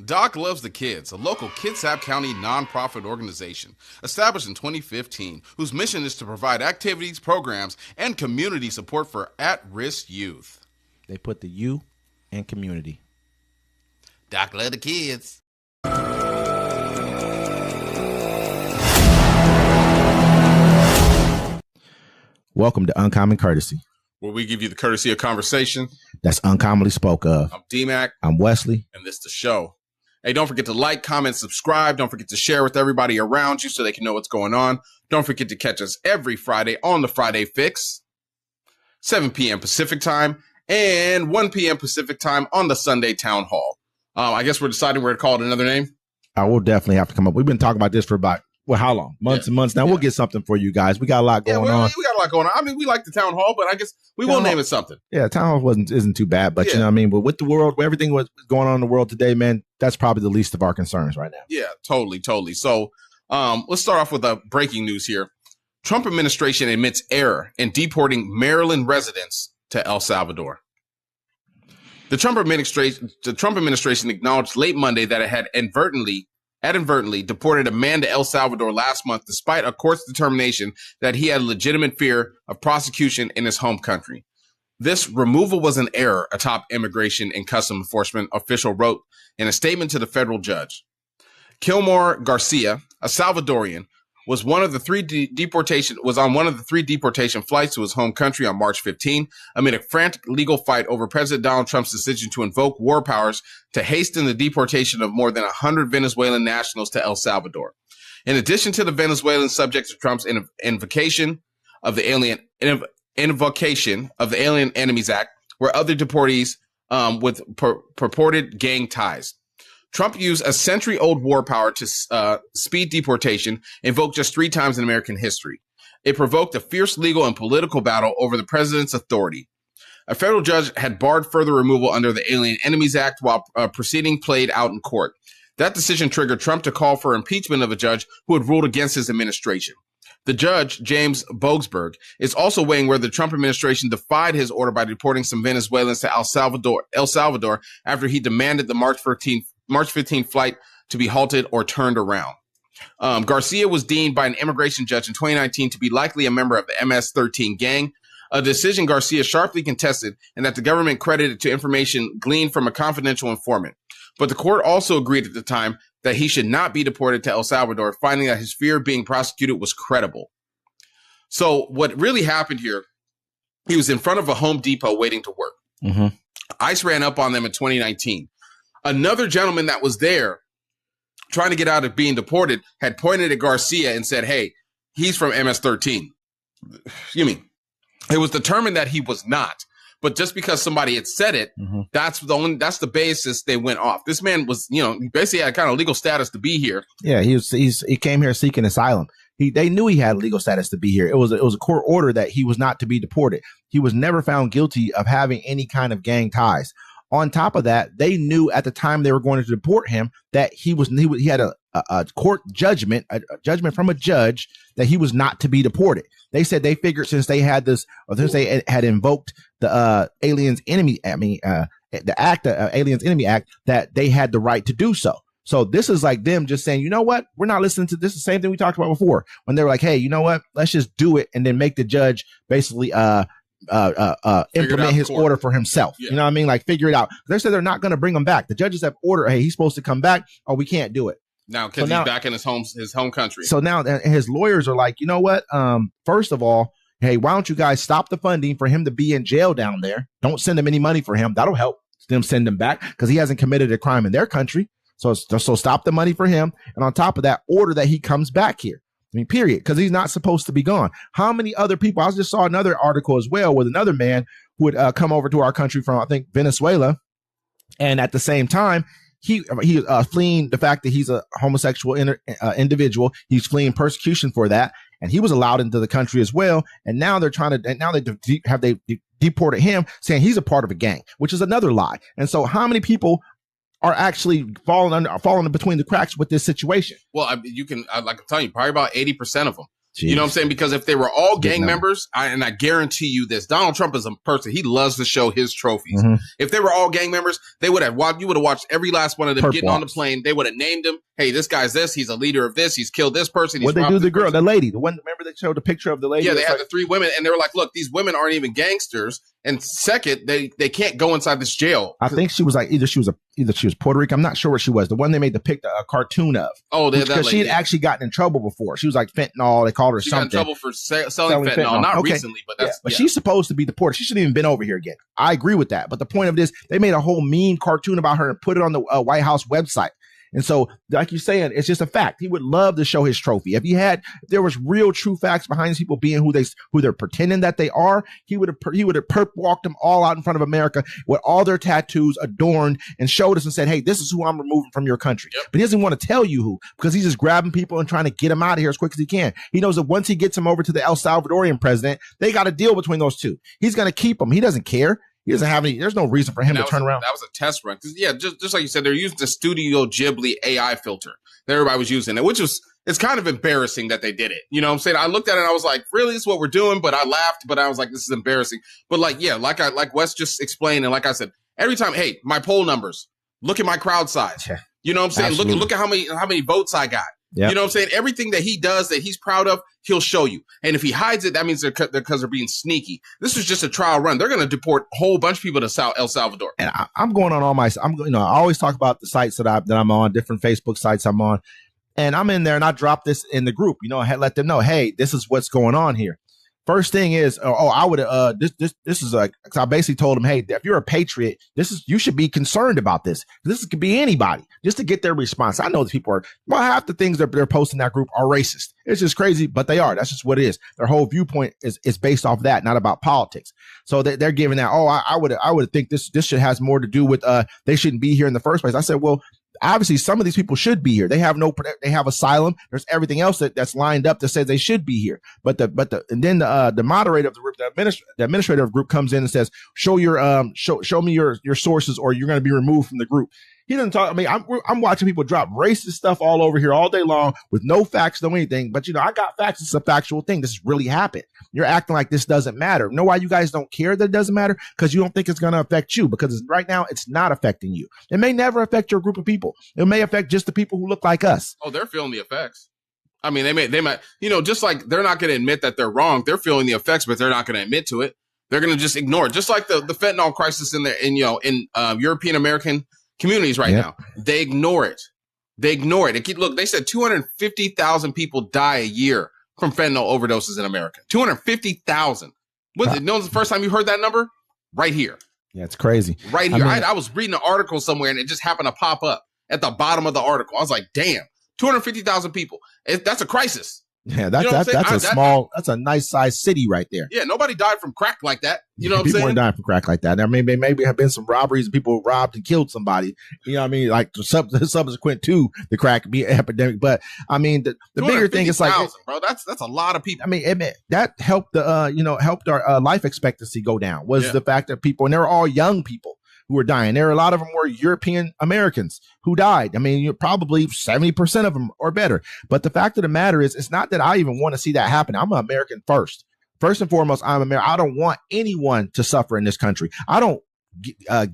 Doc Loves the Kids, a local Kitsap County nonprofit organization established in 2015, whose mission is to provide activities, programs, and community support for at-risk youth. They put the U in community. Doc Loves the Kids. Welcome to Uncommon Courtesy, where we give you the courtesy of conversation that's uncommonly spoke of. I'm D-Mac. I'm Wesley. And this is the show. Hey, don't forget to like, comment, subscribe. Don't forget to share with everybody around you so they can know what's going on. Don't forget to catch us every Friday on the Friday Fix, 7 p.m. Pacific time, and 1 p.m. Pacific time on the Sunday Town Hall. I guess we're deciding we're going to call it another name. I will definitely have to come up. We've been talking about this for about, how long? Months and months now. We'll get something for you guys. We got a lot going on. We got a lot going on. I mean, we like the Town Hall, but I guess we will name it something. Yeah, Town Hall isn't too bad, but you know what I mean? But with the world, everything what's going on in the world today, man, that's probably the least of our concerns right now. Yeah, totally. So let's start off with breaking news here. Trump administration admits error in deporting Maryland residents to El Salvador. The Trump administration acknowledged late Monday that it had inadvertently deported a man to El Salvador last month, despite a court's determination that he had legitimate fear of prosecution in his home country. This removal was an error, a top immigration and customs enforcement official wrote in a statement to the federal judge. Abrego Garcia, a Salvadorian, was on one of the three deportation flights to his home country on March 15, amid a frantic legal fight over President Donald Trump's decision to invoke war powers to hasten the deportation of more than 100 Venezuelan nationals to El Salvador. In addition to the Venezuelan subjects of Trump's invocation of the Alien Enemies Act, were other deportees with purported gang ties. Trump used a century-old war power to speed deportation, invoked just 3 times in American history. It provoked a fierce legal and political battle over the president's authority. A federal judge had barred further removal under the Alien Enemies Act while proceeding played out in court. That decision triggered Trump to call for impeachment of a judge who had ruled against his administration. The judge, James Bogsberg, is also weighing whether the Trump administration defied his order by deporting some Venezuelans to El Salvador after he demanded the March 15 flight to be halted or turned around. Garcia was deemed by an immigration judge in 2019 to be likely a member of the MS-13 gang, a decision Garcia sharply contested and that the government credited to information gleaned from a confidential informant. But the court also agreed at the time that he should not be deported to El Salvador, finding that his fear of being prosecuted was credible. So what really happened here, he was in front of a Home Depot waiting to work. Mm-hmm. ICE ran up on them in 2019. Another gentleman that was there trying to get out of being deported had pointed at Garcia and said, hey, he's from MS-13. It was determined that he was not. But just because somebody had said it, that's the basis they went off. This man was, he basically had kind of legal status to be here. Yeah, he came here seeking asylum. They knew he had legal status to be here. It was a court order that he was not to be deported. He was never found guilty of having any kind of gang ties. On top of that, they knew at the time they were going to deport him that he had a court judgment, a judgment from a judge that he was not to be deported. They said they figured since they had this, or since they had invoked the Aliens Enemy Act, Aliens Enemy Act, that they had the right to do so. So this is like them just saying, you know what, we're not listening to this. The same thing we talked about before when they were like, hey, you know what, let's just do it and then make the judge basically implement his order for himself. Yeah. You know what I mean? Like figure it out. They said they're not going to bring him back. The judges have ordered, hey, he's supposed to come back. Oh, we can't do it. Now, because he's back in his home country. So now his lawyers are like, you know what? First of all, hey, why don't you guys stop the funding for him to be in jail down there? Don't send them any money for him. That'll help them send him back because he hasn't committed a crime in their country. So stop the money for him. And on top of that, order that he comes back here. I mean, period, because he's not supposed to be gone. How many other people? I just saw another article as well with another man who would come over to our country from, I think, Venezuela. And at the same time, he fleeing the fact that he's a homosexual individual. He's fleeing persecution for that. And he was allowed into the country as well. And now they deported him saying he's a part of a gang, which is another lie. And so how many people are actually falling between the cracks with this situation? Well, like I'm telling you, probably about 80% of them. You know what I'm saying? Because if they were all gang number. members, and I guarantee you this, Donald Trump is a person, he loves to show his trophies. If they were all gang members, they would have you would have watched every last one of them getting on the plane. They would have named him. Hey, this guy's this. He's a leader of this. He's killed this person. What they do the girl, the lady, the one, remember they showed the picture of the lady? Yeah, they had the 3 women, and they were like, look, these women aren't even gangsters. And second, they can't go inside this jail. I think she was like, either she was Puerto Rican. I'm not sure what she was. The one they made a cartoon of. Oh, because she had actually gotten in trouble before. She was like fentanyl. They called her she something. Got in trouble for selling fentanyl. Not recently, but that's. But she's supposed to be deported. She shouldn't even been over here again. I agree with that. But the point of this, they made a whole mean cartoon about her and put it on the White House website. And so, like you're saying, it's just a fact. He would love to show his trophy. If there was real, true facts behind these people being who they're pretending that they are, he would have perp walked them all out in front of America with all their tattoos adorned and showed us and said, "Hey, this is who I'm removing from your country." Yep. But he doesn't want to tell you who, because he's just grabbing people and trying to get them out of here as quick as he can. He knows that once he gets them over to the El Salvadorian president, they got a deal between those two. He's going to keep them. He doesn't care. He doesn't have any. There's no reason for him to turn around. That was a test run. Yeah, just like you said, they're using the Studio Ghibli AI filter that everybody was using, it, which was, it's kind of embarrassing that they did it. You know what I'm saying? I looked at it and I was like, really, this is what we're doing? But I laughed, but I was like, this is embarrassing. But like Wes just explained, and like I said, every time, hey, my poll numbers, look at my crowd size. Yeah. You know what I'm saying? Absolutely. Look at how many votes I got. Yep. You know what I'm saying? Everything that he does that he's proud of, he'll show you. And if he hides it, that means because they're being sneaky. This was just a trial run. They're going to deport a whole bunch of people to El Salvador. And I'm going on all my, I always talk about the sites that I'm on, different Facebook sites I'm on. And I'm in there and I drop this in the group, I had let them know, hey, this is what's going on here. First thing is, I would this is like, I basically told him, hey, if you're a patriot, you should be concerned about this. This could be anybody, just to get their response. I know that people half the things that they're posting in that group are racist. It's just crazy, but they are. That's just what it is. Their whole viewpoint is based off that, not about politics. So they're giving that, I would think this should has more to do with they shouldn't be here in the first place. I said, well, obviously some of these people should be here. They have asylum. There's everything else that's lined up that says they should be here. But then the moderator of the group, the administrator of the group comes in and says, show me your sources or you're going to be removed from the group. He doesn't talk. I mean, I'm watching people drop racist stuff all over here all day long with no facts, no anything. But I got facts. It's a factual thing. This has really happened. You're acting like this doesn't matter. Know why you guys don't care that it doesn't matter? Because you don't think it's going to affect you. Because right now it's not affecting you. It may never affect your group of people. It may affect just the people who look like us. Oh, they're feeling the effects. I mean, they might, just like they're not going to admit that they're wrong. They're feeling the effects, but they're not going to admit to it. They're going to just ignore it. Just like the fentanyl crisis in European American communities right now. They ignore it. Look, they said 250,000 people die a year from fentanyl overdoses in America. 250,000. When's the first time you heard that number? Right here. Yeah, it's crazy. Right here. I was reading an article somewhere and it just happened to pop up at the bottom of the article. I was like, damn, 250,000 people. That's a crisis. Yeah, that's a nice sized city right there. Yeah, nobody died from crack like that. You know what I'm saying? People weren't dying from crack like that. There maybe have been some robberies and people robbed and killed somebody. You know what I mean? Like subsequent to the crack epidemic. But I mean, the bigger thing is like, bro, that's a lot of people. I mean, that helped helped our life expectancy go down was the fact that people, and they were all young people who were dying. A lot of them were European Americans who died. I mean, probably 70% of them or better. But the fact of the matter is, it's not that I even want to see that happen. I'm an American first. First and foremost, I'm American. I don't want anyone to suffer in this country. I don't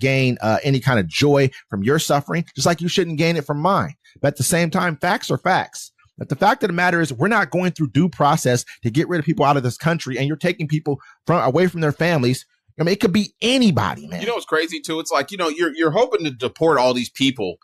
gain any kind of joy from your suffering, just like you shouldn't gain it from mine. But at the same time, facts are facts. But the fact of the matter is, we're not going through due process to get rid of people out of this country, and you're taking people away from their families. I mean, it could be anybody, man. You know what's crazy too? It's like, you're hoping to deport all these people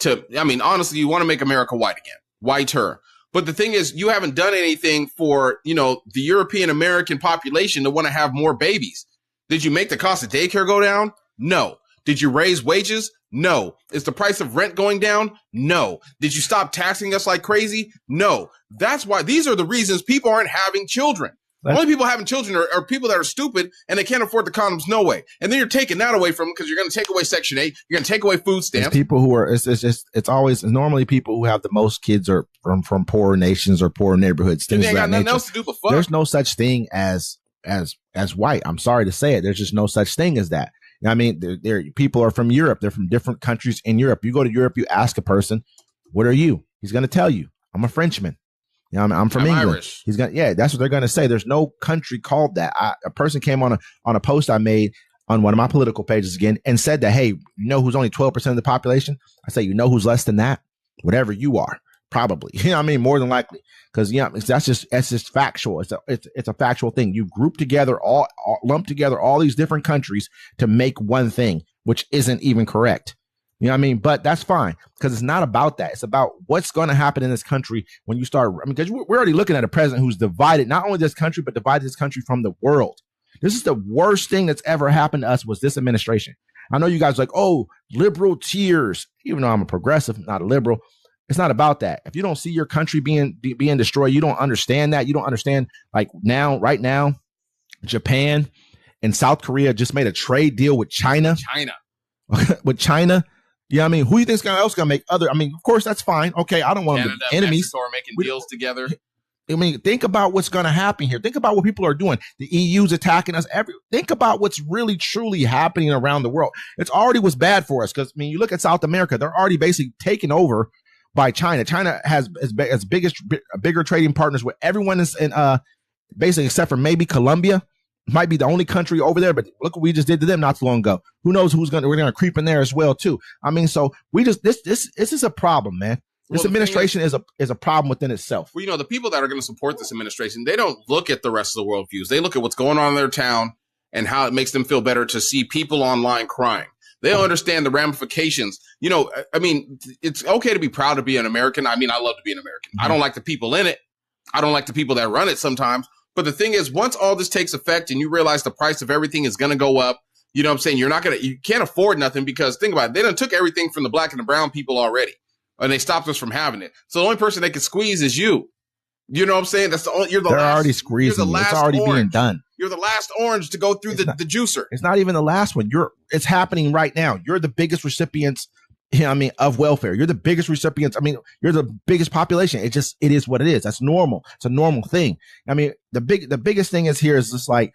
honestly, you want to make America white again, whiter. But the thing is, you haven't done anything for, the European American population to want to have more babies. Did you make the cost of daycare go down? No. Did you raise wages? No. Is the price of rent going down? No. Did you stop taxing us like crazy? No. That's why these are the reasons people aren't having children. Only people having children are people that are stupid and they can't afford the condoms. No way. And then you're taking that away from them because you're going to take away Section 8. You're going to take away food stamps. It's people who are, it's always normally people who have the most kids are from poor nations or poor neighborhoods. Things they ain't got nothing else to do but fuck. There's no such thing as white. I'm sorry to say it. There's just no such thing as that. I mean, people are from Europe. They're from different countries in Europe. You go to Europe, you ask a person, what are you? He's going to tell you, I'm a Frenchman. You know, I'm from I'm England. Irish. He's gonna, yeah, that's what they're gonna say. There's no country called that. A person came on a post I made on one of my political pages again and said that, hey, you know who's only 12% of the population? I say, you know who's less than that? Whatever you are, probably. You know what I mean? More than likely. Because that's just factual. It's a factual thing. You group together lump together all these different countries to make one thing, which isn't even correct. You know what I mean? But that's fine, because it's not about that. It's about what's going to happen in this country when you start. I mean, because we're already looking at a president who's divided not only this country, but divided this country from the world. This is the worst thing that's ever happened to us was this administration. I know you guys are like, oh, liberal tears, even though I'm a progressive, not a liberal. It's not about that. If you don't see your country being destroyed, you don't understand that. You don't understand, like right now, Japan and South Korea just made a trade deal with China. With China. Yeah, I mean, who do you think's else gonna make other? I mean, of course, that's fine. Okay, I don't want them to be enemies. Mexico are making deals together. I mean, think about what's going to happen here. Think about what people are doing. The EU's attacking us. Think about what's really, truly happening around the world. It's already was bad for us because, I mean, you look at South America, they're already basically taken over by China. China has bigger trading partners with everyone in basically except for maybe Colombia. Might be the only country over there, but look what we just did to them not too long ago. Who knows we're gonna creep in there as well too. I mean, so this is a problem, man. This administration is a problem within itself. Well, you know, the people that are going to support this administration, they don't look at the rest of the world views. They look at what's going on in their town and how it makes them feel better to see people online crying. They don't understand the ramifications. You know, I mean, it's okay to be proud to be an American. I mean, I love to be an American. I don't like the people in it. I don't like the people that run it sometimes. But the thing is, once all this takes effect and you realize the price of everything is going to go up, you know what I'm saying? You can't afford nothing because think about it. They done took everything from the black and the brown people already. And they stopped us from having it. So the only person they can squeeze is you. You know what I'm saying? That's They're already squeezing. It's already being done. You're the last orange to go through the juicer. It's not even the last one. It's happening right now. You're the biggest recipients, of welfare. You're the biggest recipients. I mean, you're the biggest population. It is what it is. That's normal. It's a normal thing. I mean, the biggest thing is here is just like,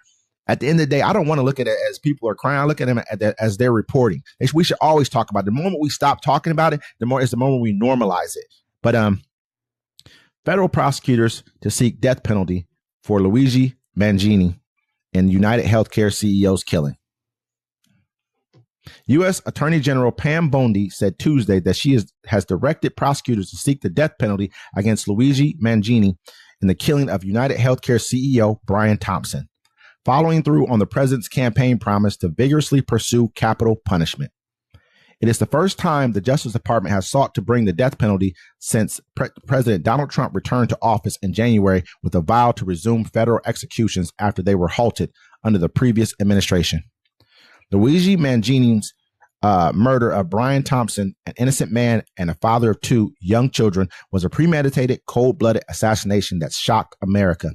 at the end of the day, I don't want to look at it as people are crying. I look at them as they're reporting. We should always talk about it. The moment we stop talking about it, the moment we normalize it. But federal prosecutors to seek death penalty for Luigi Mangini and United Healthcare CEO's killing. U.S. Attorney General Pam Bondi said Tuesday that she has directed prosecutors to seek the death penalty against Luigi Mangini in the killing of United Healthcare CEO Brian Thompson, following through on the president's campaign promise to vigorously pursue capital punishment. It is the first time the Justice Department has sought to bring the death penalty since President Donald Trump returned to office in January with a vow to resume federal executions after they were halted under the previous administration. Luigi Mangini's murder of Brian Thompson, an innocent man and a father of two young children, was a premeditated, cold-blooded assassination that shocked America,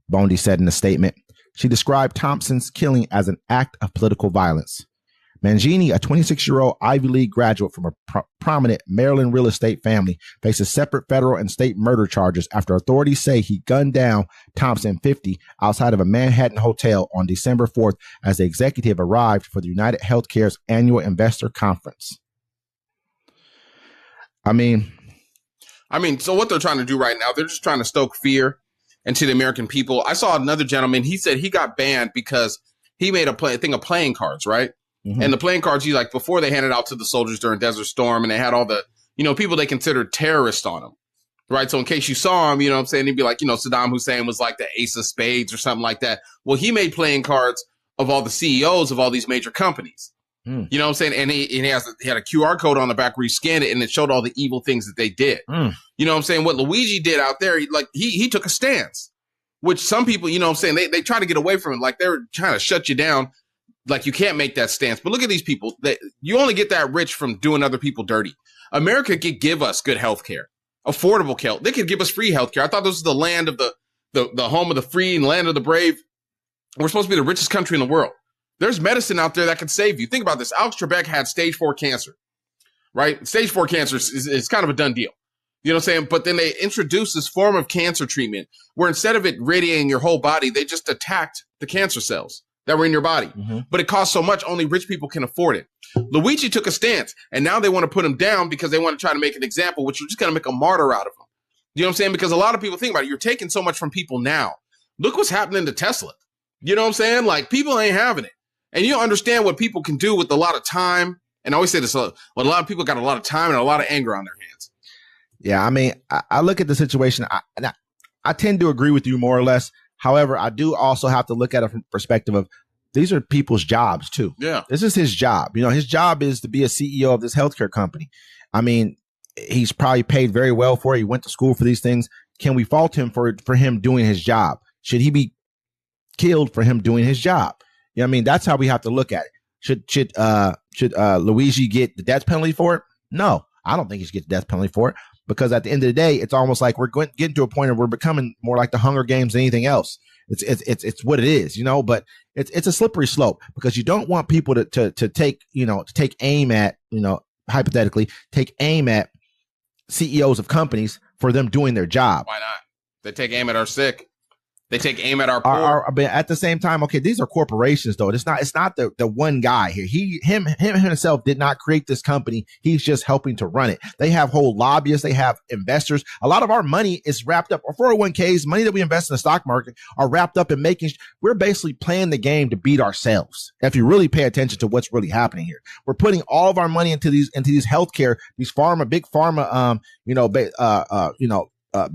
Bondi said in a statement. She described Thompson's killing as an act of political violence. Mangini, a 26-year-old Ivy League graduate from a prominent Maryland real estate family, faces separate federal and state murder charges after authorities say he gunned down Thompson, 50, outside of a Manhattan hotel on December 4th as the executive arrived for the United Healthcare's annual investor conference. I mean, so what they're trying to do right now, they're just trying to stoke fear into the American people. I saw another gentleman, he said he got banned because he made a thing of playing cards, right? Mm-hmm. And the playing cards, before they handed out to the soldiers during Desert Storm, and they had all the, people they considered terrorists on them, right? So in case you saw him, what I'm saying, he'd be like, Saddam Hussein was like the ace of spades or something like that. Well, he made playing cards of all the CEOs of all these major companies. You know what I'm saying? And he had a QR code on the back where you scanned it and it showed all the evil things that they did. You know what I'm saying? What Luigi did out there, he took a stance, which some people, they try to get away from it. Like they're trying to shut you down. Like you can't make that stance. But look at these people. You only get that rich from doing other people dirty. America could give us good health care, affordable care. They could give us free health care. I thought this was the land of the home of the free and land of the brave. We're supposed to be the richest country in the world. There's medicine out there that can save you. Think about this. Alex Trebek had stage 4 cancer, right? Stage 4 cancer is kind of a done deal. You know what I'm saying? But then they introduced this form of cancer treatment where instead of it radiating your whole body, they just attacked the cancer cells that were in your body. Mm-hmm. But it costs so much, only rich people can afford it. Luigi took a stance, and now they want to put him down because they want to try to make an example, which is just going to make a martyr out of him. You know what I'm saying? Because a lot of people think about it. You're taking so much from people now. Look what's happening to Tesla. You know what I'm saying? Like, people ain't having it. And you don't understand what people can do with a lot of time. And I always say this, but a lot of people got a lot of time and a lot of anger on their hands. Yeah, I mean, I look at the situation. I tend to agree with you more or less. However, I do also have to look at it from the perspective of these are people's jobs too. Yeah. This is his job. You know, his job is to be a CEO of this healthcare company. I mean, he's probably paid very well for it. He went to school for these things. Can we fault him for him doing his job? Should he be killed for him doing his job? You know what I mean? That's how we have to look at it. Should Luigi get the death penalty for it? No, I don't think he should get the death penalty for it, because at the end of the day, it's almost like we're getting to a point where we're becoming more like the Hunger Games than anything else. It's what it is, you know, but it's a slippery slope, because you don't want people to take aim at, you know, hypothetically take aim at CEOs of companies for them doing their job. Why not? They take aim at our sick. They take aim at our poor. But at the same time, okay, these are corporations, though. It's not the one guy here. Him himself did not create this company. He's just helping to run it. They have whole lobbyists. They have investors. A lot of our money is wrapped up. Our 401ks, money that we invest in the stock market, are wrapped up in we're basically playing the game to beat ourselves. If you really pay attention to what's really happening here, we're putting all of our money into these healthcare, big pharma,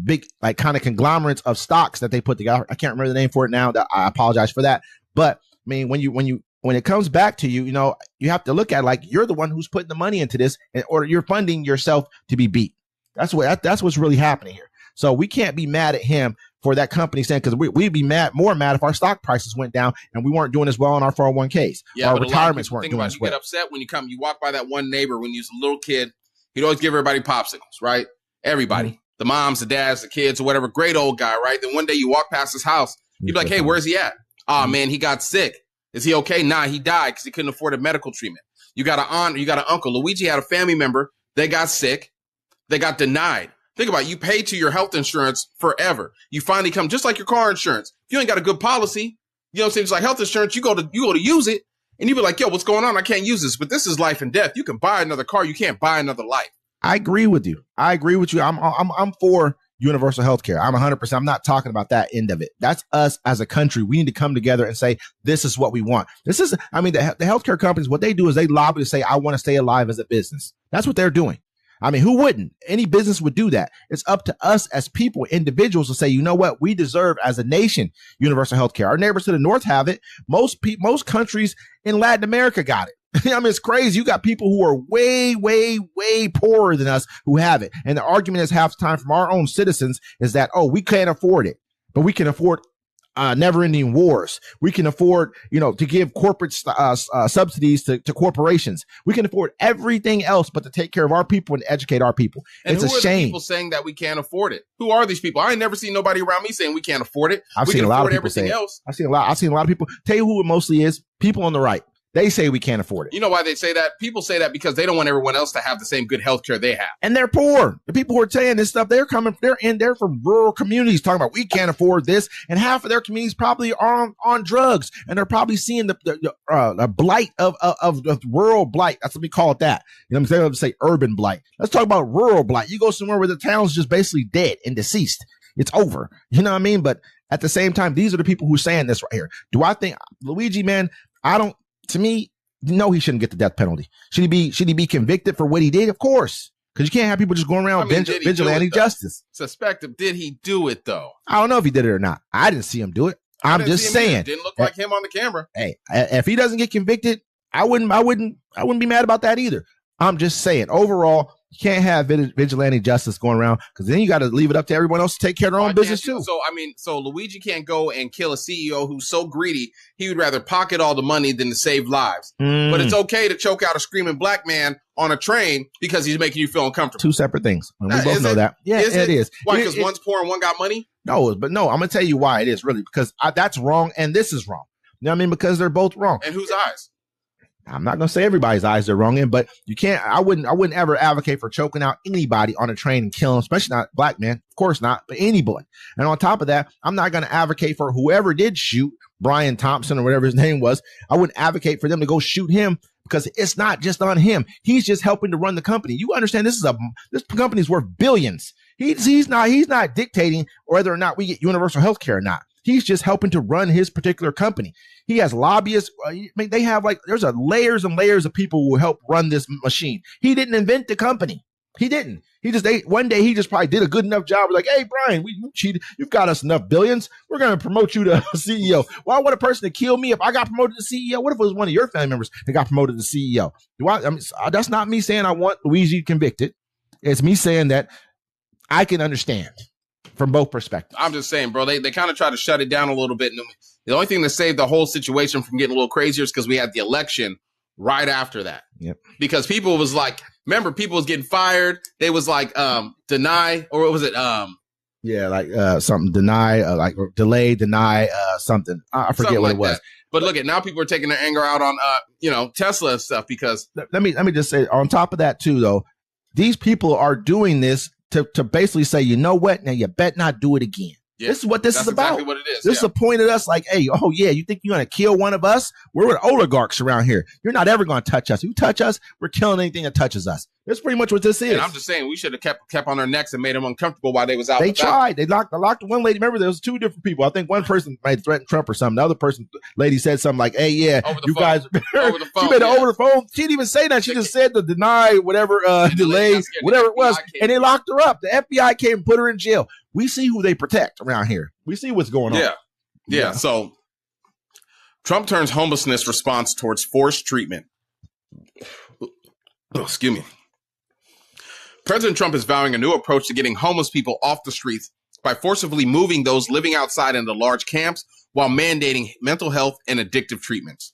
big like kind of conglomerates of stocks that they put together. I can't remember the name for it now. I apologize for that. But I mean, when it comes back to you, you know, you have to look at, like, you're the one who's putting the money into this, or you're funding yourself to be beat. That's what's really happening here. So we can't be mad at him for that company saying, because we'd be more mad if our stock prices went down and we weren't doing as well on our 401ks. Yeah, our retirements weren't doing as well. You get upset when you walk by that one neighbor when you was a little kid. He'd always give everybody popsicles, right? Everybody. Mm-hmm. The moms, the dads, the kids, or whatever, great old guy, right? Then one day you walk past his house, you'd be like, hey, where's he at? Oh, man, he got sick. Is he okay? Nah, he died because he couldn't afford a medical treatment. You got an aunt, you got an uncle. Luigi had a family member. They got sick. They got denied. Think about it. You pay to your health insurance forever. You finally come, just like your car insurance. If you ain't got a good policy, you know what I'm saying? It's like health insurance. You go to use it, and you be like, yo, what's going on? I can't use this. But this is life and death. You can buy another car. You can't buy another life. I agree with you. I'm for universal health care. I'm 100%. I'm not talking about that end of it. That's us as a country. We need to come together and say, this is what we want. The healthcare companies, what they do is they lobby to say, I want to stay alive as a business. That's what they're doing. I mean, who wouldn't? Any business would do that. It's up to us as people, individuals, to say, you know what? We deserve, as a nation, universal health care. Our neighbors to the north have it. Most countries in Latin America got it. I mean, it's crazy. You got people who are way, way, way poorer than us who have it. And the argument is half the time from our own citizens is that, oh, we can't afford it, but we can afford never-ending wars. We can afford, to give corporate subsidies to corporations. We can afford everything else but to take care of our people and educate our people. And it's who a shame. The people saying that we can't afford it? Who are these people? I ain't never seen nobody around me saying we can't afford it. I've seen a lot of people say else. I've seen a lot of people. Tell you who it mostly is. People on the right. They say we can't afford it. You know why they say that? People say that because they don't want everyone else to have the same good health care they have. And they're poor. The people who are saying this stuff, they're from rural communities talking about we can't afford this. And half of their communities probably are on drugs. And they're probably seeing the blight of rural blight. That's what we call it that. You know what I'm saying? Let's say urban blight. Let's talk about rural blight. You go somewhere where the town's just basically dead and deceased. It's over. You know what I mean? But at the same time, these are the people who are saying this right here. Do I think Luigi, man, to me, no, he shouldn't get the death penalty. Should he be convicted for what he did? Of course. Because you can't have people just going around vigilante justice. Suspect him. Did he do it, though? I don't know if he did it or not. I didn't see him do it. I'm just saying. It didn't look like him on the camera. Hey, if he doesn't get convicted, I wouldn't be mad about that either. I'm just saying, overall, you can't have vigilante justice going around, because then you got to leave it up to everyone else to take care of their own business too. So Luigi can't go and kill a CEO who's so greedy he would rather pocket all the money than to save lives. But it's okay to choke out a screaming black man on a train because he's making you feel uncomfortable. Two separate things. We both know that. Yeah, it is. Why? Because one's poor and one got money? No, I'm going to tell you why it is, really, because that's wrong and this is wrong. You know what I mean? Because they're both wrong. And whose eyes? I'm not going to say everybody's eyes are wrong in, but you can't, I wouldn't ever advocate for choking out anybody on a train and killing them, especially not black men. Of course not, but anybody. And on top of that, I'm not going to advocate for whoever did shoot Brian Thompson or whatever his name was. I wouldn't advocate for them to go shoot him, because it's not just on him. He's just helping to run the company. You understand this company's worth billions. He's not dictating whether or not we get universal health care or not. He's just helping to run his particular company. He has lobbyists. I mean, they have there's layers and layers of people who help run this machine. He didn't invent the company. He didn't. One day he just probably did a good enough job. Like, hey, Brian, you cheated. You've got us enough billions. We're going to promote you to CEO. Why would a person to kill me if I got promoted to CEO? What if it was one of your family members that got promoted to CEO? That's not me saying I want Luigi convicted. It's me saying that I can understand from both perspectives. I'm just saying, bro, they kind of try to shut it down a little bit. The only thing that saved the whole situation from getting a little crazier is because we had the election right after that. Yep. Because people was like, remember, people was getting fired. They was like, deny, or what was it? Something deny, or delay, deny, something. I forget what it was. That. But look at now, people are taking their anger out on, Tesla and stuff because. Let me just say, on top of that too, though, these people are doing this to basically say, you know what? Now you bet not do it again. Yeah, this is what this is about. Exactly what it is. This is a point at us like, hey, oh yeah, you think you're going to kill one of us? We're with oligarchs around here. You're not ever going to touch us. If you touch us, we're killing anything that touches us. That's pretty much what this is. And I'm just saying, we should have kept on their necks and made them uncomfortable while they was out. They tried. They locked one lady. Remember, there was two different people. I think one person might threaten Trump or something. The other lady said something like, hey, yeah, you guys. Over the phone. She made it over the phone. She didn't even say that. She just said to deny whatever, delay, whatever it was. And they locked her up. The FBI came and put her in jail. We see who they protect around here. We see what's going on. Yeah. So Trump turns homelessness response towards forced treatment. Oh, excuse me. President Trump is vowing a new approach to getting homeless people off the streets by forcibly moving those living outside into large camps while mandating mental health and addictive treatments.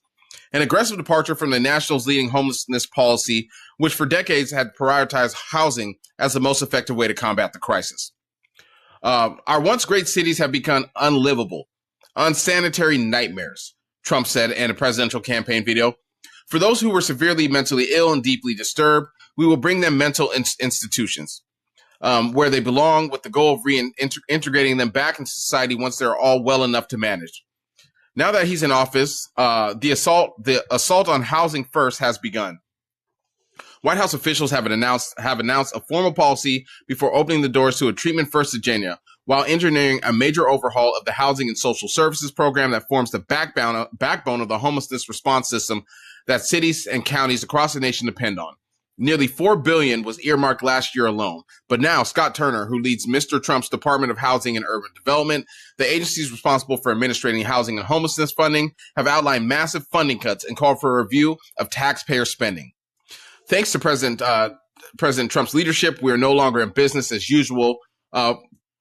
An aggressive departure from the national's leading homelessness policy, which for decades had prioritized housing as the most effective way to combat the crisis. Our once great cities have become unlivable, unsanitary nightmares, Trump said in a presidential campaign video. For those who were severely mentally ill and deeply disturbed, we will bring them mental institutions where they belong with the goal of reintegrating them back into society once they're all well enough to manage. Now that he's in office, the assault on housing first has begun. White House officials have announced a formal policy before opening the doors to a treatment first agenda, while engineering a major overhaul of the housing and social services program that forms the backbone of the homelessness response system that cities and counties across the nation depend on. Nearly $4 billion was earmarked last year alone. But now Scott Turner, who leads Mr. Trump's Department of Housing and Urban Development, the agencies responsible for administrating housing and homelessness funding, have outlined massive funding cuts and called for a review of taxpayer spending. Thanks to President Trump's leadership, we are no longer in business as usual.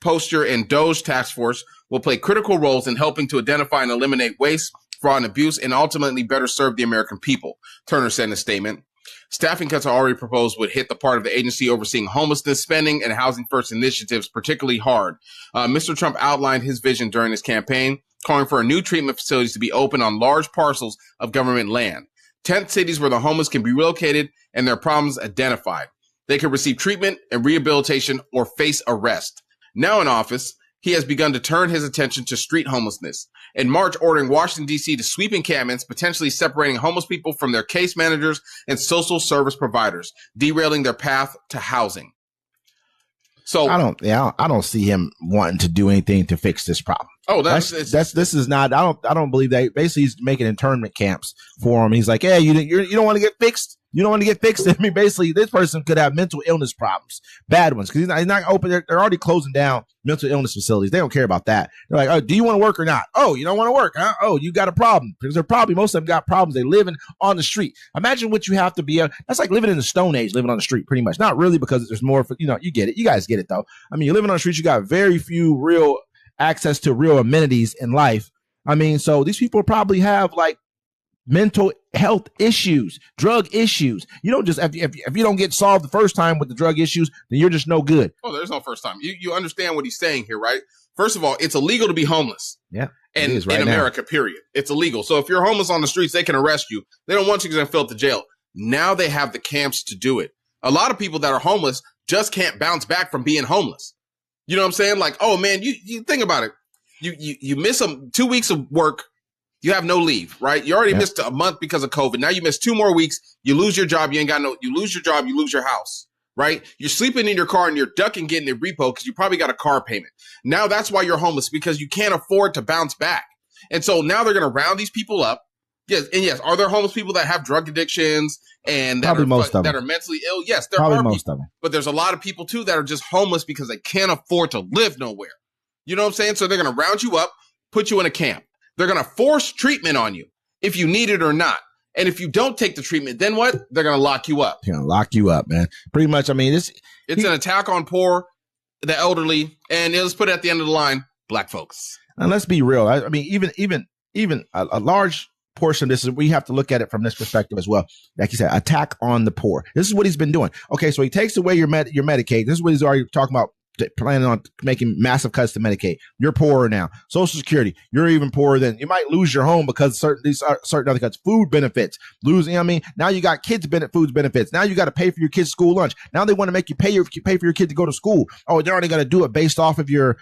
Posture and Doge task force will play critical roles in helping to identify and eliminate waste, fraud, and abuse, and ultimately better serve the American people, Turner said in a statement. Staffing cuts are already proposed would hit the part of the agency overseeing homelessness spending and housing first initiatives particularly hard. Mr. Trump outlined his vision during his campaign, calling for new treatment facilities to be open on large parcels of government land. 10 cities where the homeless can be relocated and their problems identified. They can receive treatment and rehabilitation or face arrest. Now in office, he has begun to turn his attention to street homelessness. In March, ordering Washington, D.C. to sweep encampments, potentially separating homeless people from their case managers and social service providers, derailing their path to housing. So I don't see him wanting to do anything to fix this problem. Oh, this is not. I don't believe that. Basically, he's making internment camps for him. He's like, hey, you don't want to get fixed. You don't want to get fixed. I mean, basically, this person could have mental illness problems, bad ones, because he's not open. They're already closing down mental illness facilities. They don't care about that. They're like, oh, do you want to work or not? Oh, you don't want to work, huh? Oh, you got a problem, because most of them got problems. They living on the street. Imagine what you have to be. That's like living in the Stone Age, living on the street, pretty much. Not really, because there's more. You get it. You guys get it though. I mean, you're living on the street. You got very few real access to real amenities in life. I mean, so these people probably have like mental health issues, drug issues. You don't just, if you don't get solved the first time with the drug issues, then you're just no good. Oh, there's no first time. You understand what he's saying here, right? First of all, it's illegal to be homeless. Yeah. And in America, period. It's illegal. So if you're homeless on the streets, they can arrest you. They don't want you to fill up the jail. Now they have the camps to do it. A lot of people that are homeless just can't bounce back from being homeless. You know what I'm saying? Like, oh man, you think about it. You miss 2 weeks of work. You have no leave, right? You already missed a month because of COVID. Now you miss 2 more weeks. You lose your job. You lose your job. You lose your house. right? You're sleeping in your car and you're ducking getting a repo because you probably got a car payment. Now that's why you're homeless, because you can't afford to bounce back. And so now they're going to round these people up. Yes, and yes, are there homeless people that have drug addictions and that are mentally ill? Yes, there are most of them. But there's a lot of people too that are just homeless because they can't afford to live nowhere. You know what I'm saying? So they're going to round you up, put you in a camp. They're going to force treatment on you if you need it or not. And if you don't take the treatment, then what? They're going to lock you up. They're going to lock you up, man. Pretty much. I mean, it's an attack on poor, the elderly, and let's put it at the end of the line, Black folks. And let's be real. I mean, even a large portion of this is, we have to look at it from this perspective as well. Like you said, attack on the poor. This is what he's been doing. Okay, so he takes away your Medicaid. This is what he's already talking about, planning on making massive cuts to Medicaid. You're poorer now. Social Security, you're even poorer than, you might lose your home because certain other cuts. Food benefits, losing. You know what I mean, now you got food benefits. Now you got to pay for your kids' school lunch. Now they want to make you pay for your kid to go to school. Oh, they're only going to do it based off of your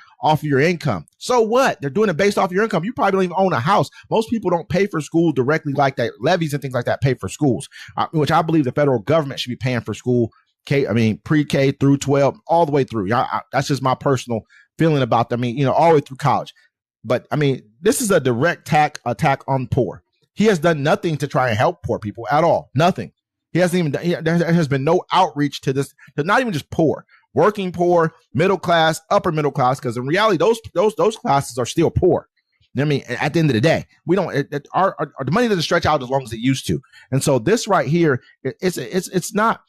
income. So what? They're doing it based off of your income. You probably don't even own a house. Most people don't pay for school directly like that. Levies and things like that pay for schools, which I believe the federal government should be paying for school. Pre-K through 12, all the way through. That's just my personal feeling about them. All the way through college. But this is a direct attack on poor. He has done nothing to try and help poor people at all. Nothing. He hasn't even there has been no outreach to this, to not even just poor, working poor, middle class, upper middle class, because in reality, those classes are still poor. At the end of the day, we don't. Our the money doesn't stretch out as long as it used to, and so this right here, it's not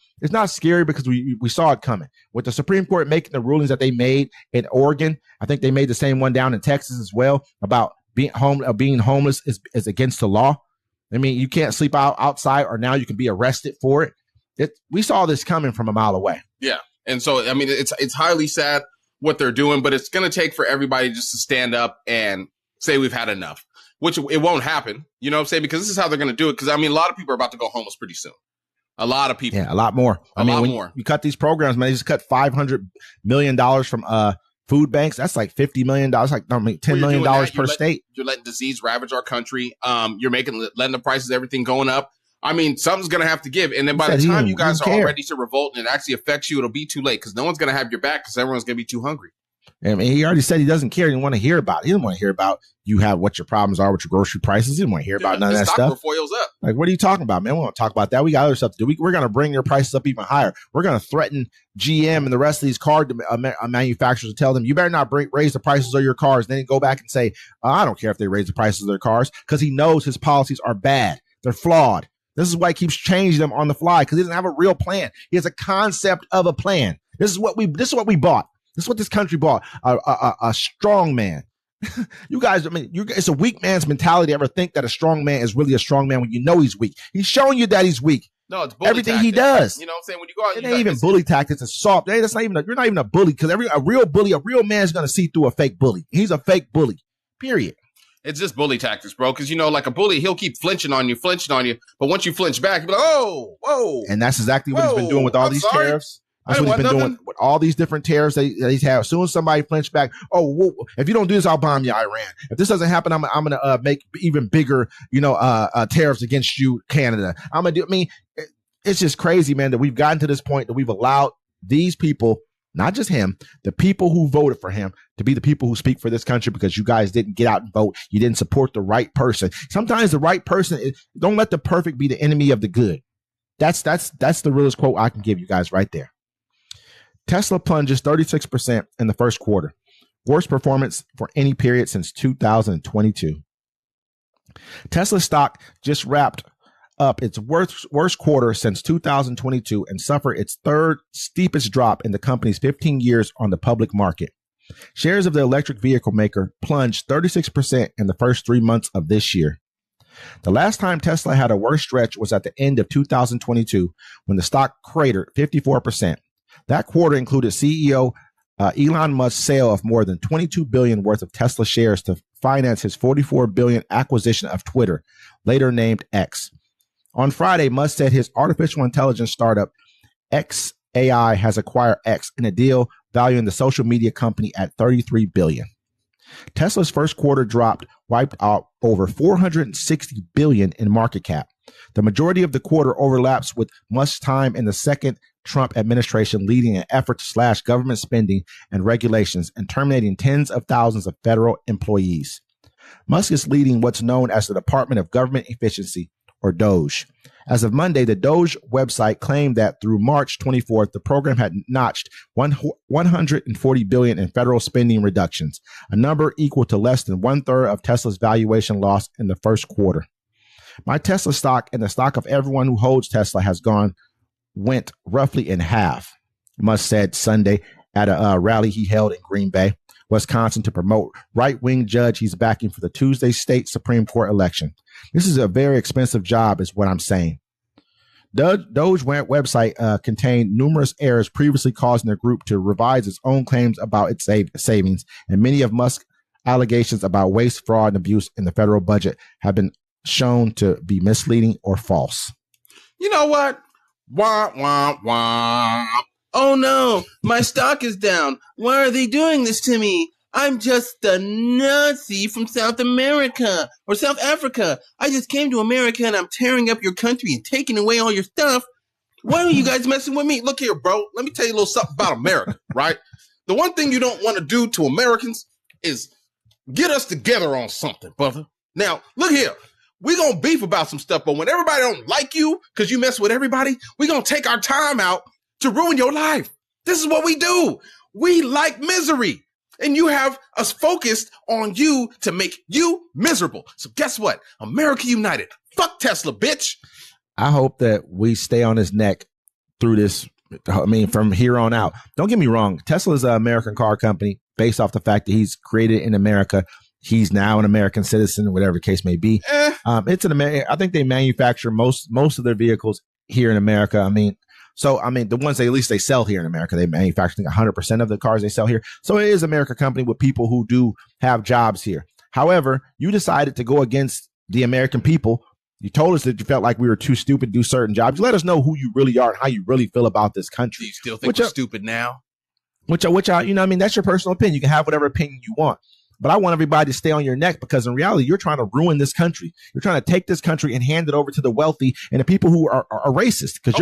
scary because we saw it coming with the Supreme Court making the rulings that they made in Oregon. I think they made the same one down in Texas as well about being homeless is against the law. You can't sleep outside, or now you can be arrested for it. We saw this coming from a mile away. Yeah, and so it's highly sad what they're doing, but it's going to take for everybody just to stand up and say we've had enough, which it won't happen. You know what I'm saying? Because this is how they're going to do it. Because a lot of people are about to go homeless pretty soon. A lot of people. Yeah, a lot more. When you cut these programs, man, they just cut $500 million from food banks. That's like $50 million, like $10 million per state. You're letting disease ravage our country. You're letting the prices, everything going up. Something's going to have to give. And then by the time you guys are all ready to revolt and it actually affects you, it'll be too late because no one's going to have your back because everyone's going to be too hungry. He already said he doesn't care. He didn't want to hear about it. He didn't want to hear about what your problems are with your grocery prices. He didn't want to hear about none of that stuff. Foils up. Like, what are you talking about, man? We won't talk about that. We got other stuff to do. We're going to bring your prices up even higher. We're going to threaten GM and the rest of these car manufacturers to tell them, you better not raise the prices of your cars. Then go back and say, I don't care if they raise the prices of their cars, because he knows his policies are bad. They're flawed. This is why he keeps changing them on the fly, because he doesn't have a real plan. He has a concept of a plan. This is what we bought. This is what this country bought. A strong man. You guys, it's a weak man's mentality to ever think that a strong man is really a strong man when you know he's weak. He's showing you that he's weak. No, it's bully everything tactics. He does. You know what I'm saying? When you go out, it ain't even bully tactics. It's soft. You're not even a bully, because a real bully, a real man is going to see through a fake bully. He's a fake bully. Period. It's just bully tactics, bro. Because like a bully, he'll keep flinching on you. But once you flinch back, you'll be like, oh, whoa. And that's exactly what he's been doing with all these tariffs. That's what he's been doing with all these different tariffs that he's had. As soon as somebody flinched back, if you don't do this, I'll bomb you, Iran. If this doesn't happen, I'm going to make even bigger, tariffs against you, Canada. I'm going to do. It's just crazy, man, that we've gotten to this point that we've allowed these people, not just him, the people who voted for him, to be the people who speak for this country, because you guys didn't get out and vote. You didn't support the right person. Sometimes the right person don't let the perfect be the enemy of the good. That's the realest quote I can give you guys right there. Tesla plunges 36% in the first quarter. Worst performance for any period since 2022. Tesla stock just wrapped up its worst quarter since 2022 and suffered its third steepest drop in the company's 15 years on the public market. Shares of the electric vehicle maker plunged 36% in the first 3 months of this year. The last time Tesla had a worse stretch was at the end of 2022, when the stock cratered 54%. That quarter included CEO Elon Musk's sale of more than $22 billion worth of Tesla shares to finance his $44 billion acquisition of Twitter, later named X. On Friday, Musk said his artificial intelligence startup XAI has acquired X in a deal valuing the social media company at $33 billion. Tesla's first quarter wiped out over $460 billion in market cap. The majority of the quarter overlaps with Musk's time in the second Trump administration leading an effort to slash government spending and regulations and terminating tens of thousands of federal employees. Musk is leading what's known as the Department of Government Efficiency, or DOGE. As of Monday, the DOGE website claimed that through March 24th, the program had notched $140 billion in federal spending reductions, a number equal to less than 1/3 of Tesla's valuation loss in the first quarter. My Tesla stock and the stock of everyone who holds Tesla went roughly in half, Musk said Sunday at a rally he held in Green Bay, Wisconsin, to promote right-wing judge he's backing for the Tuesday state Supreme Court election. This is a very expensive job, is what I'm saying. Doge website contained numerous errors previously causing the group to revise its own claims about its savings, and many of Musk's allegations about waste, fraud, and abuse in the federal budget have been shown to be misleading or false. You know what? Wah, wah, wah. Oh no, my stock is down. Why are they doing this to me? I'm just a Nazi from South America or South Africa. I just came to America and I'm tearing up your country and taking away all your stuff. Why are you guys messing with me? Look here, bro. Let me tell you a little something about America, right? The one thing you don't want to do to Americans is get us together on something, brother. Now, look here. We're going to beef about some stuff, but when everybody don't like you because you mess with everybody, we're going to take our time out to ruin your life. This is what we do. We like misery. And you have us focused on you to make you miserable. So guess what? America United. Fuck Tesla, bitch. I hope that we stay on his neck through this. I mean, from here on out. Don't get me wrong. Tesla is an American car company based off the fact that he's created in America. He's now an American citizen, whatever the case may be. It's an American. I think they manufacture most of their vehicles here in America. I mean, the ones at least they sell here in America, they manufacture 100% of the cars they sell here. So it is an American company with people who do have jobs here. However, you decided to go against the American people. You told us that you felt like we were too stupid to do certain jobs. You let us know who you really are and how you really feel about this country. Do you still think we're stupid now? Which, that's your personal opinion. You can have whatever opinion you want. But I want everybody to stay on your neck because in reality, you're trying to ruin this country. You're trying to take this country and hand it over to the wealthy and the people who are racist because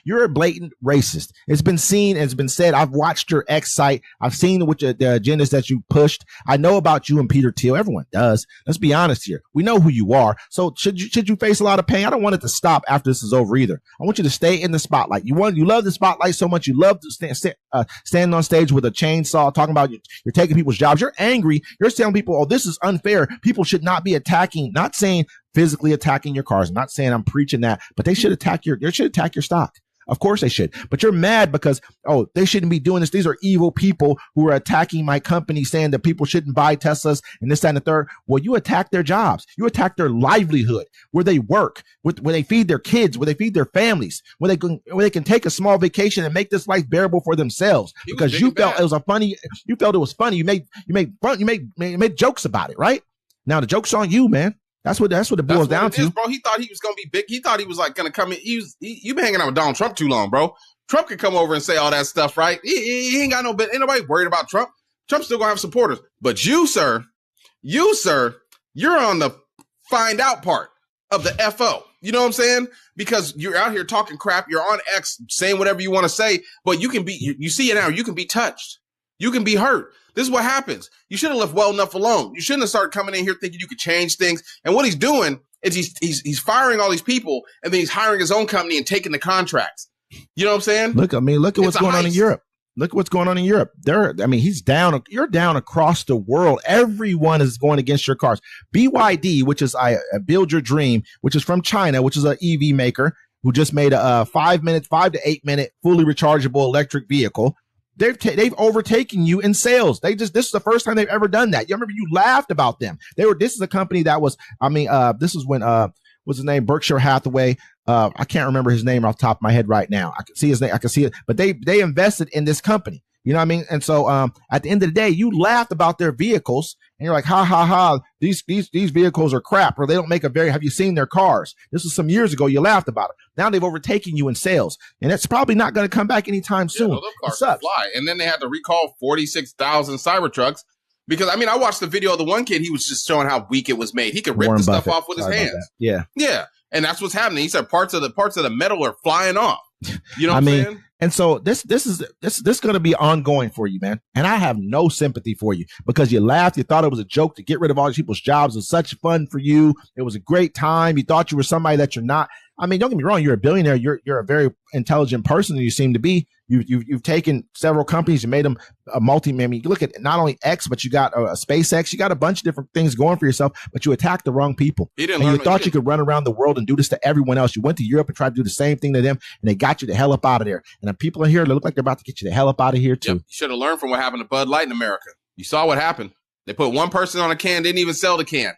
you're a blatant racist. It's been seen, it's been said. I've watched your X site. I've seen the agendas that you pushed. I know about you and Peter Thiel. Everyone does. Let's be honest here. We know who you are. So should you face a lot of pain? I don't want it to stop after this is over either. I want you to stay in the spotlight. You love the spotlight so much. You love to stand on stage with a chainsaw talking about you're taking people's jobs. You're angry. You're telling people, oh, this is unfair. People should not be attacking, not saying physically attacking your cars. I'm not saying I'm preaching that, but they should attack your stock. Of course they should. But you're mad because, oh, they shouldn't be doing this. These are evil people who are attacking my company, saying that people shouldn't buy Teslas and this, that, and the third. Well, you attack their jobs. You attack their livelihood, where they work, where they feed their kids, where they feed their families, where they can take a small vacation and make this life bearable for themselves. Because you felt it was funny. You made jokes about it, right? Now the joke's on you, man. That's what it boils down to, bro. He thought he was gonna be big. He thought he was like gonna come in. You've been hanging out with Donald Trump too long, bro. Trump could come over and say all that stuff, right? He ain't got no bit. Ain't nobody worried about Trump. Trump's still gonna have supporters. But you, sir, you're on the find out part of the FO. You know what I'm saying? Because you're out here talking crap. You're on X saying whatever you want to say, but you can be. You see it now. You can be touched. You can be hurt. This is what happens. You should have left well enough alone. You shouldn't have started coming in here thinking you could change things. And what he's doing is he's firing all these people and then he's hiring his own company and taking the contracts. You know what I'm saying? Look at what's going on in Europe. Look at what's going on in Europe. He's down. You're down across the world. Everyone is going against your cars. BYD, which is Build Your Dream, which is from China, which is an EV maker who just made a 5 to 8 minute fully rechargeable electric vehicle. They've overtaken you in sales. This is the first time they've ever done that. You remember you laughed about them. This is a company that was, this is when, what's his name? Berkshire Hathaway. I can't remember his name off the top of my head right now. I can see his name. I can see it, but they invested in this company. You know what I mean? And so, at the end of the day, you laughed about their vehicles and you're like, ha, ha, ha, these vehicles are crap, or they don't make have you seen their cars? This was some years ago. You laughed about it. Now they've overtaken you in sales, and that's probably not going to come back anytime soon. Those cars fly. And then they had to recall 46,000 Cybertrucks because, I watched the video of the one kid. He was just showing how weak it was made. He could rip the stuff off with his hands. Yeah. Yeah. And that's what's happening. He said parts of the metal are flying off. You know I what I'm mean, saying? and so this is going to be ongoing for you, man. And I have no sympathy for you because you laughed, you thought it was a joke to get rid of all these people's jobs. It was such fun for you. It was a great time. You thought you were somebody that you're not. I mean, don't get me wrong. You're a billionaire. You're a very intelligent person. You seem to be. You've taken several companies and made them a multi. I mean, you look at not only X, but you got a SpaceX. You got a bunch of different things going for yourself. But you attacked the wrong people. And you thought you could run around the world and do this to everyone else. You went to Europe and tried to do the same thing to them, and they got you the hell up out of there. And the people in here, they look like they're about to get you the hell up out of here too. Yep. You should have learned from what happened to Bud Light in America. You saw what happened. They put one person on a can, didn't even sell the can.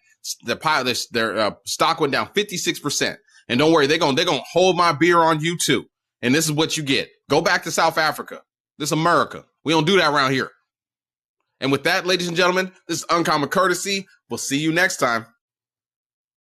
Their stock went down 56%. And don't worry, they're gonna hold my beer on you too. And this is what you get. Go back to South Africa. This is America. We don't do that around here. And with that, ladies and gentlemen, this is Uncommon Courtesy. We'll see you next time.